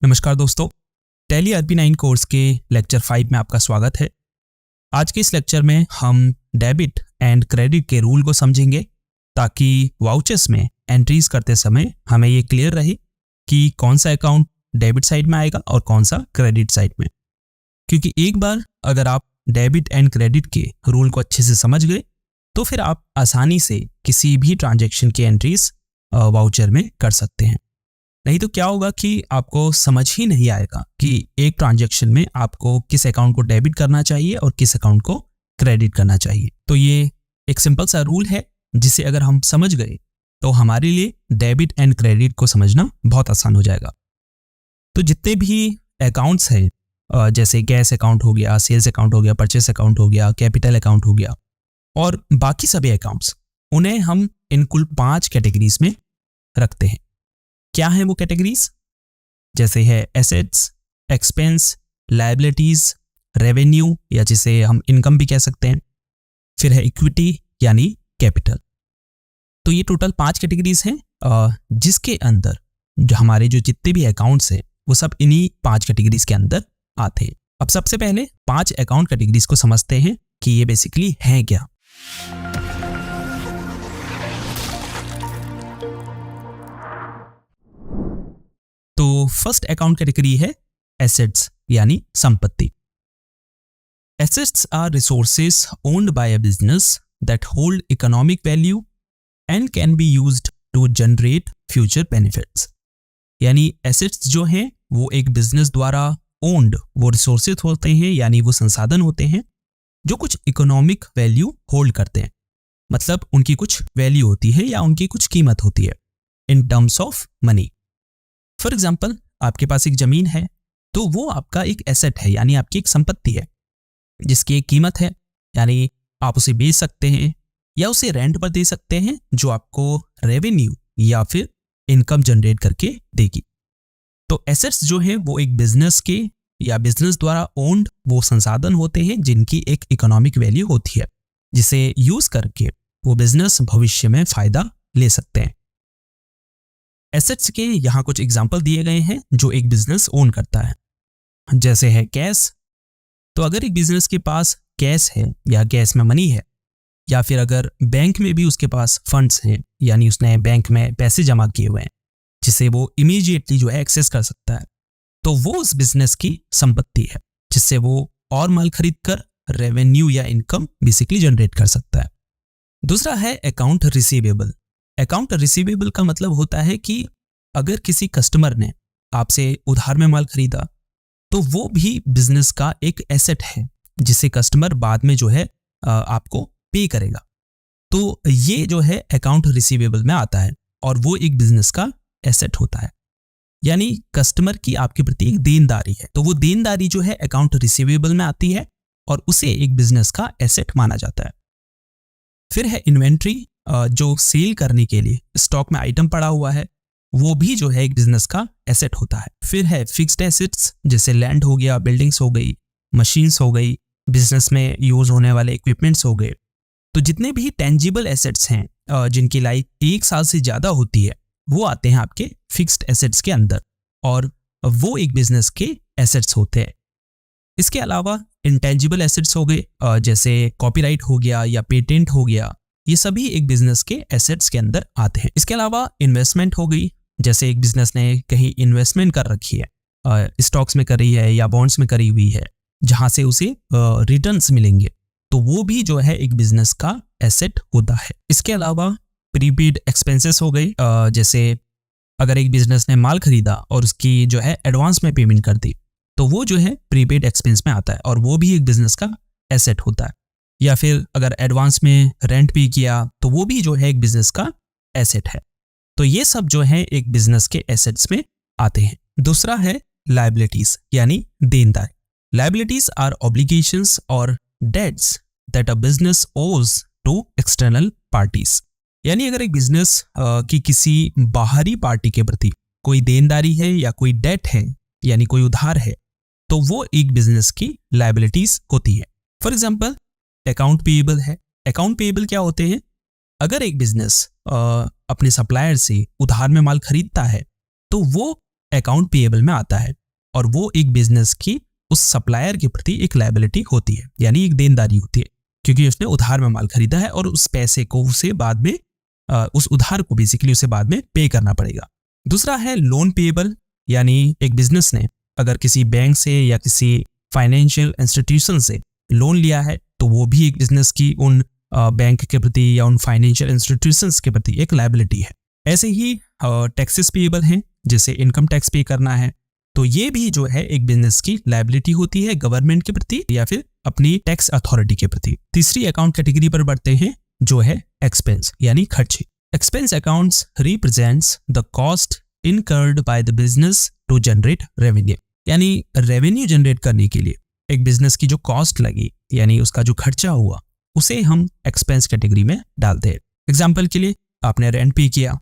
नमस्कार दोस्तों, tally RP9 course के लेक्चर 5 में आपका स्वागत है। आज के इस लेक्चर में हम डेबिट एंड क्रेडिट के रूल को समझेंगे ताकि वाउचर्स में एंट्रीज करते समय हमें ये क्लियर रहे कि कौन सा अकाउंट डेबिट साइड में आएगा और कौन सा क्रेडिट साइड में। क्योंकि एक बार अगर आप डेबिट एंड क्रेडिट के रूल को अच्छे से समझ गए तो फिर आप आसानी से किसी भी ट्रांजैक्शन की एंट्रीज वाउचर में कर सकते हैं। नहीं तो क्या होगा कि आपको समझ ही नहीं आएगा कि एक ट्रांजैक्शन में आपको किस अकाउंट को डेबिट करना चाहिए और किस अकाउंट को क्रेडिट करना चाहिए। तो ये एक सिंपल सा रूल है जिसे अगर हम समझ गए तो हमारे लिए डेबिट एंड क्रेडिट को समझना बहुत आसान हो जाएगा। तो जितने भी अकाउंट्स हैं जैसे गैस अकाउंट हो गया, सेल्स अकाउंट हो गया, परचेस अकाउंट हो गया, कैपिटल अकाउंट हो गया और बाकी सभी अकाउंट्स, उन्हें हम इन कुल 5 कैटेगरीज में रखते हैं। क्या है वो कैटेगरीज? जैसे है एसेट्स, एक्सपेंस, लायबिलिटीज, रेवेन्यू या जिसे हम इनकम भी कह सकते हैं, फिर है इक्विटी यानी कैपिटल। तो ये टोटल 5 कैटेगरीज हैं जिसके अंदर जो हमारे जो जितने भी अकाउंट्स हैं वो सब इन्हीं 5 कैटेगरीज के अंदर आते हैं। अब सबसे पहले 5 अकाउंट कैटेगरीज को समझते हैं कि ये बेसिकली हैं क्या। तो फर्स्ट अकाउंट कैटेगरी है एसेट्स यानी संपत्ति। Assets are resources owned by a business that hold economic value and can be used to generate future benefits. यानी एसेट्स जो हैं वो एक बिजनेस द्वारा ओन्ड वो रिसोर्सेज होते हैं, यानी वो संसाधन होते हैं जो कुछ इकोनॉमिक वैल्यू होल्ड करते हैं। मतलब उनकी कुछ वैल्यू होती है या उनकी कुछ कीमत होती है in terms of money. For example, आपके पास एक जमीन है तो वो आपका एक एसेट है, यानी आपकी एक संपत्ति है जिसकी एक कीमत है, यानी आप उसे बेच सकते हैं या उसे रेंट पर दे सकते हैं जो आपको रेवेन्यू या फिर इनकम जनरेट करके देगी। तो एसेट्स जो है वो एक बिजनेस के या बिजनेस द्वारा ओन्ड वो संसाधन होते हैं जिनकी एक इकोनॉमिक वैल्यू होती है, जिसे यूज करके वो बिजनेस भविष्य में फायदा ले सकते हैं। एसेट्स के यहाँ कुछ एग्जाम्पल दिए गए हैं जो एक बिजनेस ओन करता है। जैसे है कैश। तो अगर एक बिजनेस के पास कैश है या कैश में मनी है, या फिर अगर बैंक में भी उसके पास फंड्स हैं, यानी उसने बैंक में पैसे जमा किए हुए हैं जिसे वो इमीडिएटली जो है एक्सेस कर सकता है, तो वो उस बिजनेस की संपत्ति है जिससे वो और माल खरीद कर रेवेन्यू या इनकम बेसिकली जनरेट कर सकता है। दूसरा है अकाउंट रिसीवेबल। अकाउंट रिसीवेबल का मतलब होता है कि अगर किसी कस्टमर ने आपसे उधार में माल खरीदा तो वो भी बिजनेस का एक एसेट है जिसे कस्टमर बाद में जो है आपको पे करेगा। तो ये जो है अकाउंट रिसीवेबल में आता है और वो एक बिजनेस का एसेट होता है, यानी कस्टमर की आपके प्रति एक देनदारी है। तो वो देनदारी जो है अकाउंट रिसीवेबल में आती है और उसे एक बिजनेस का एसेट माना जाता है। फिर है इन्वेंट्री, जो सेल करने के लिए स्टॉक में आइटम पड़ा हुआ है, वो भी जो है एक बिजनेस का एसेट होता है। फिर है फिक्स्ड एसेट्स, जैसे लैंड हो गया, बिल्डिंग्स हो गई, मशीन्स हो गई, बिजनेस में यूज होने वाले इक्विपमेंट्स हो गए। तो जितने भी टेंजिबल एसेट्स हैं जिनकी लाइफ 1 साल से ज्यादा होती है वो आते हैं आपके फिक्स्ड एसेट्स के अंदर और वो एक बिजनेस के एसेट्स होते हैं। इसके अलावा इंटेंजिबल एसेट्स हो गए, जैसे कॉपीराइट हो गया या पेटेंट हो गया, ये सभी एक बिजनेस के एसेट्स के अंदर आते हैं। इसके अलावा इन्वेस्टमेंट हो गई, जैसे एक बिजनेस ने कहीं इन्वेस्टमेंट कर रखी है, स्टॉक्स में करी है या बॉन्ड्स में करी हुई है, जहां से उसे रिटर्न्स मिलेंगे, तो वो भी जो है एक बिजनेस का एसेट होता है। इसके अलावा प्रीपेड एक्सपेंसेस हो गई, जैसे अगर एक बिजनेस ने माल खरीदा और उसकी जो है एडवांस में पेमेंट कर दी तो वो जो है प्रीपेड एक्सपेंस में आता है और वो भी एक बिजनेस का एसेट होता है। या फिर अगर एडवांस में रेंट पे किया तो वो भी जो है एक बिजनेस का एसेट है। तो ये सब जो है एक बिजनेस के एसेट्स में आते हैं। दूसरा है लायबिलिटीज यानी देनदारी। लायबिलिटीज आर ऑब्लिगेशंस और डेट्स दैट अ बिजनेस ओज टू एक्सटर्नल पार्टीज। यानी अगर एक बिजनेस की किसी बाहरी पार्टी के प्रति कोई देनदारी है या कोई डेट है, यानी कोई उधार है, तो वो एक बिजनेस की लायबिलिटीज होती है। फॉर एग्जाम्पल, अकाउंट पेएबल है। अकाउंट पेएबल क्या होते हैं? अगर एक बिजनेस अपने सप्लायर से उधार में माल खरीदता है तो वो अकाउंट पेएबल में आता है और वो एक बिजनेस की उस सप्लायर के प्रति एक लायबिलिटी होती है, यानी एक देनदारी होती है, क्योंकि उसने उधार में माल खरीदा है और उस पैसे को उसे बाद में उस उधार को बेसिकली उसे बाद में पे करना पड़ेगा। दूसरा है लोन पेएबल, यानी एक बिजनेस ने अगर किसी बैंक से या किसी फाइनेंशियल इंस्टीट्यूशन से लोन लिया है तो वो भी एक बिजनेस की उन बैंक के प्रति या उन फाइनेंशियल इंस्टीट्यूशंस के प्रति एक लायबिलिटी है। ऐसे ही टैक्सेस पेएबल हैं, जैसे इनकम टैक्स पे करना है, तो ये भी जो है एक बिजनेस की लायबिलिटी होती है गवर्नमेंट के प्रति या फिर अपनी टैक्स अथॉरिटी के प्रति। तीसरी अकाउंट कैटेगरी पर बढ़ते हैं जो है एक्सपेंस यानी खर्चे। Expense accounts represents the cost incurred by the business to generate revenue, यानी रेवेन्यू जनरेट करने के लिए एक बिजनेस की जो कॉस्ट लगी यानी उसका जो खर्चा हुआ उसे हम एक्सपेंस कैटेगरी में डालते हैं। एग्जाम्पल के लिए आपने रेंट पे किया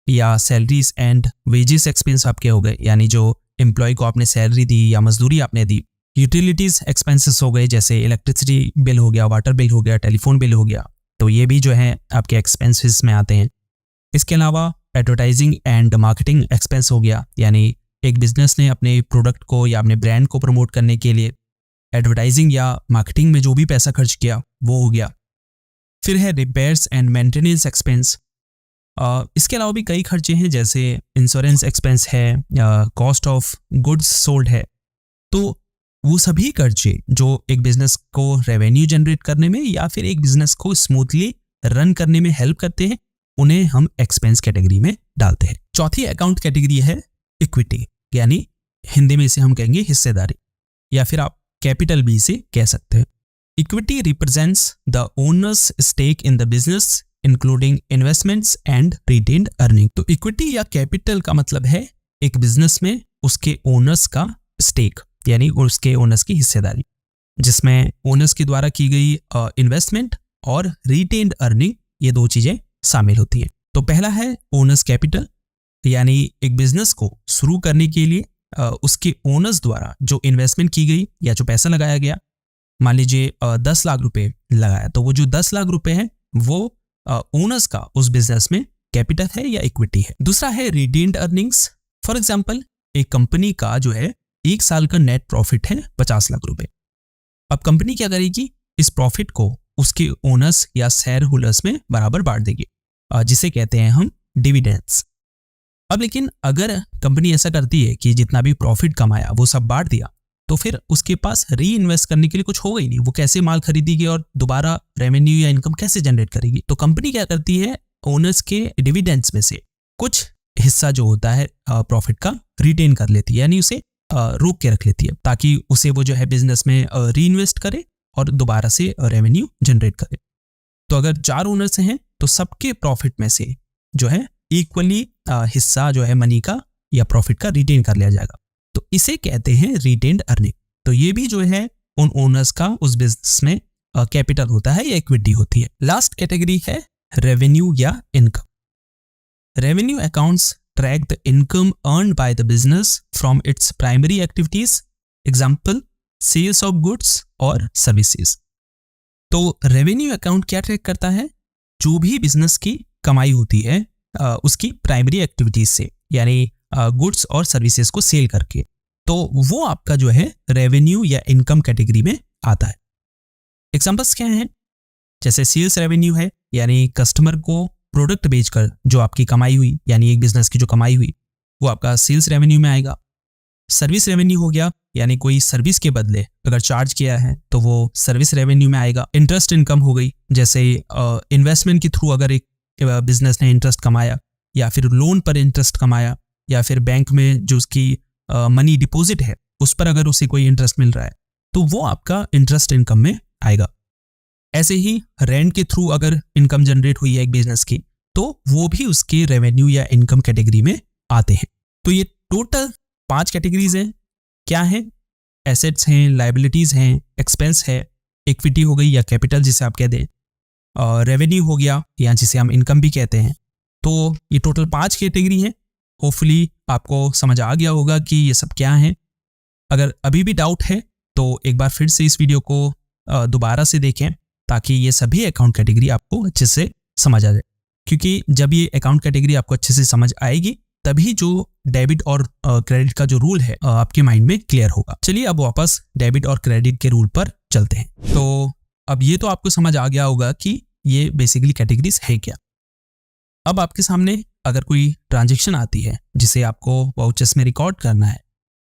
या सैलरीज एंड वेजेस एक्सपेंस आपके हो गए, यानी जो एम्प्लॉय को आपने सैलरी दी या मजदूरी आपने दी। यूटिलिटीज एक्सपेंसेस हो गए, जैसे इलेक्ट्रिसिटी बिल हो गया, वाटर बिल हो गया, टेलीफोन बिल हो गया, तो ये भी जो है आपके एक्सपेंसेस में आते हैं। इसके अलावा एडवर्टाइजिंग एंड मार्केटिंग एक्सपेंस हो गया, यानी एक बिजनेस ने अपने प्रोडक्ट को या अपने ब्रांड को प्रमोट करने के लिए एडवर्टाइजिंग या मार्केटिंग में जो भी पैसा खर्च किया वो हो गया। फिर है रिपेयर्स एंड मेंटेनेंस एक्सपेंस। इसके अलावा भी कई खर्चे हैं, जैसे इंश्योरेंस एक्सपेंस है, कॉस्ट ऑफ गुड्स सोल्ड है। तो वो सभी खर्चे जो एक बिजनेस को रेवेन्यू जनरेट करने में या फिर एक बिजनेस को स्मूथली रन करने में हेल्प करते हैं, उन्हें हम एक्सपेंस कैटेगरी में डालते हैं। चौथी अकाउंट कैटेगरी है इक्विटी, यानी हिंदी में इसे हम कहेंगे हिस्सेदारी या फिर आप कैपिटल भी इसे कह सकते हैं। Equity represents the owners stake in the business including investments and retained earning. तो इक्विटी या कैपिटल का मतलब है एक बिजनेस में उसके ओनर्स का स्टेक, यानी उसके ओनर्स की हिस्सेदारी, जिसमें ओनर्स के द्वारा की गई इन्वेस्टमेंट और रिटेन्ड अर्निंग, ये दो चीजें शामिल होती हैं। तो पहला है ओनर्स कैपिटल, यानी एक बिजनेस को शुरू करने के लिए उसके ओनर्स द्वारा जो इन्वेस्टमेंट की गई या जो पैसा लगाया गया, मान लीजिए 10 लाख रुपए लगाया, तो वो जो 10 लाख रुपए है वो ओनर्स का उस बिजनेस में कैपिटल है या इक्विटी है। दूसरा है रिटेन्ड अर्निंग्स। फॉर एग्जांपल एक कंपनी का जो है 1 साल का नेट प्रॉफिट है 50 लाख रुपए। अब कंपनी क्या करेगी, इस प्रॉफिट को उसके ओनर्स या शेयर होल्डर्स में बराबर बांट देगी, जिसे कहते हैं हम डिविडेंड्स। अब लेकिन अगर कंपनी ऐसा करती है कि जितना भी प्रॉफिट कमाया वो सब बांट दिया, तो फिर उसके पास री इन्वेस्ट करने के लिए कुछ होगा ही नहीं। वो कैसे माल खरीदेगी और दोबारा रेवेन्यू या इनकम कैसे जनरेट करेगी? तो कंपनी क्या करती है, ओनर्स के डिविडेंड्स में से कुछ हिस्सा जो होता है प्रॉफिट का रिटेन कर लेती है, यानी उसे रोक के रख लेती है, ताकि उसे वो जो है बिजनेस में री इन्वेस्ट करे और दोबारा से रेवेन्यू जनरेट करे। तो अगर 4 ओनर्स हैं तो सबके प्रॉफिट में से जो है इक्वली हिस्सा जो है मनी का या प्रॉफिट का रिटेन कर लिया जाएगा, तो इसे कहते हैं रिटेन्ड अर्निंग। तो ये भी जो है उन ओनर्स का उस बिजनेस में कैपिटल होता है या इक्विटी होती है। लास्ट कैटेगरी है रेवेन्यू या income. Revenue accounts track the income earned by the business from its primary activities, example sales of goods और सर्विसेज। तो रेवेन्यू अकाउंट क्या ट्रैक करता है, जो भी बिजनेस की कमाई होती है उसकी प्राइमरी एक्टिविटीज से, यानी गुड्स और सर्विसेज को सेल करके, तो वो आपका जो है रेवेन्यू या इनकम कैटेगरी में आता है। एग्जांपल्स क्या हैं, जैसे सेल्स रेवेन्यू है, यानी कस्टमर को प्रोडक्ट बेचकर जो आपकी कमाई हुई, यानी एक बिजनेस की जो कमाई हुई वो आपका सेल्स रेवेन्यू में आएगा। सर्विस रेवेन्यू हो गया, यानी कोई सर्विस के बदले अगर चार्ज किया है तो वो सर्विस रेवेन्यू में आएगा। इंटरेस्ट इनकम हो गई, जैसे इन्वेस्टमेंट के थ्रू अगर एक बिजनेस ने इंटरेस्ट कमाया या फिर लोन पर इंटरेस्ट कमाया या फिर बैंक में जो उसकी मनी डिपॉजिट है उस पर अगर उसे कोई इंटरेस्ट मिल रहा है तो वो आपका इंटरेस्ट इनकम में आएगा। ऐसे ही रेंट के थ्रू अगर इनकम जनरेट हुई है एक बिजनेस की तो वो भी उसके रेवेन्यू या इनकम कैटेगरी में आते हैं। तो ये टोटल 5 कैटेगरीज हैं। क्या है, एसेट्स हैं, लाइबिलिटीज हैं, एक्सपेंस है, इक्विटी हो गई या कैपिटल जिसे आप कह दें, रेवेन्यू हो गया या जिसे हम इनकम भी कहते हैं। तो ये टोटल 5 कैटेगरी हैं। होपफुली आपको समझ आ गया होगा कि ये सब क्या है। अगर अभी भी डाउट है तो एक बार फिर से इस वीडियो को दोबारा से देखें, ताकि ये सभी अकाउंट कैटेगरी आपको अच्छे से समझ आ जाए, क्योंकि जब ये अकाउंट कैटेगरी आपको अच्छे से समझ आएगी तभी जो डेबिट और क्रेडिट का जो रूल है आपके माइंड में क्लियर होगा। चलिए अब वापस डेबिट और क्रेडिट के रूल पर चलते हैं। तो अब ये तो आपको समझ आ गया होगा कि ये बेसिकली कैटेगरीज है क्या। अब आपके सामने अगर कोई ट्रांजैक्शन आती है जिसे आपको वाउचर्स में रिकॉर्ड करना है,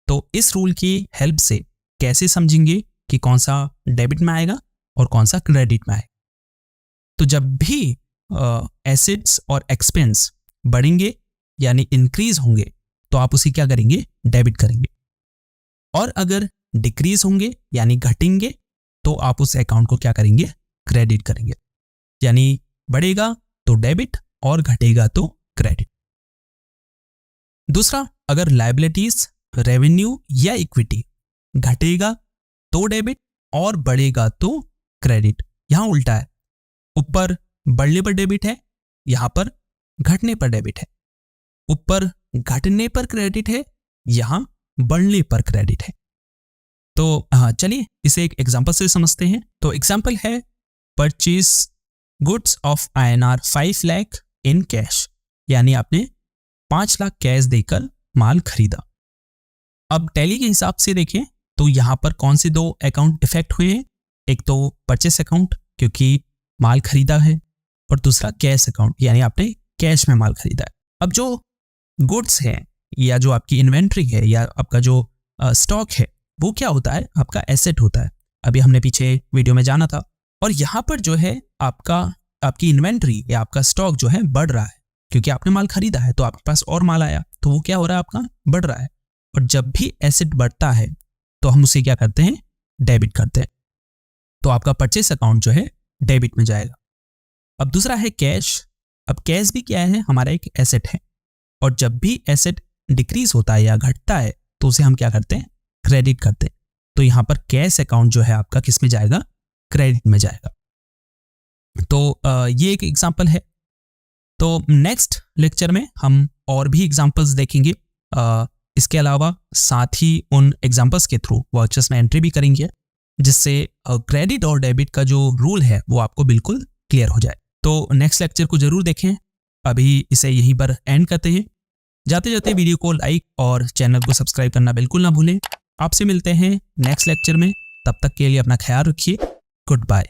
तो इस रूल की हेल्प से कैसे समझेंगे कि कौन सा डेबिट में आएगा और कौन सा क्रेडिट में आएगा। तो जब भी एसेट्स और एक्सपेंस बढ़ेंगे यानी इंक्रीज होंगे तो आप उसे क्या करेंगे, डेबिट करेंगे। और अगर डिक्रीज होंगे यानी घटेंगे तो आप उस अकाउंट को क्या करेंगे, क्रेडिट करेंगे। यानी बढ़ेगा तो डेबिट और घटेगा तो क्रेडिट। दूसरा, अगर लायबिलिटीज, रेवेन्यू या इक्विटी घटेगा तो डेबिट और बढ़ेगा तो क्रेडिट। यहां उल्टा है, ऊपर बढ़ने पर डेबिट है, यहां पर घटने पर डेबिट है। ऊपर घटने पर क्रेडिट है, यहां बढ़ने पर क्रेडिट है। तो चलिए इसे एक एग्जांपल से समझते हैं। तो एग्जांपल है purchase goods of INR 5 lakh in cash, यानी आपने 5 लाख कैश देकर माल खरीदा। अब टैली के हिसाब से देखें तो यहां पर कौन से दो अकाउंट इफेक्ट हुए हैं। एक तो परचेस अकाउंट क्योंकि माल खरीदा है, और दूसरा कैश अकाउंट यानी आपने कैश में माल खरीदा है। अब जो गुड्स है या जो आपकी इन्वेंट्री है या आपका जो स्टॉक है वो क्या होता है, आपका एसेट होता है। अभी हमने पीछे वीडियो में जाना था। और यहाँ पर जो है आपकी इन्वेंट्री या आपका स्टॉक जो है बढ़ रहा है क्योंकि आपने माल खरीदा है तो आपके पास और माल आया, तो वो क्या हो रहा है, आपका बढ़ रहा है। और जब भी एसेट बढ़ता है तो हम उसे क्या करते हैं, डेबिट करते हैं। तो आपका परचेस अकाउंट जो है डेबिट में जाएगा। अब दूसरा है कैश। अब कैश भी क्या है, हमारा एक एसेट है, और जब भी एसेट डिक्रीज होता है या घटता है तो उसे हम क्या करते हैं, क्रेडिट करते हैं। तो यहां पर कैश अकाउंट जो है आपका किस में जाएगा, क्रेडिट में जाएगा। तो ये एक एग्जांपल है। तो नेक्स्ट लेक्चर में हम और भी एग्जांपल्स देखेंगे। इसके अलावा साथ ही उन एग्जांपल्स के थ्रू वाउचर्स में एंट्री भी करेंगे जिससे क्रेडिट और डेबिट का जो रूल है वो आपको बिल्कुल क्लियर हो जाए। तो नेक्स्ट लेक्चर को जरूर देखें। अभी इसे यहीं पर एंड करते हैं। जाते जाते वीडियो को लाइक और चैनल को सब्सक्राइब करना बिल्कुल ना भूलें। आपसे मिलते हैं नेक्स्ट लेक्चर में। तब तक के लिए अपना ख्याल रखिए। Good bye.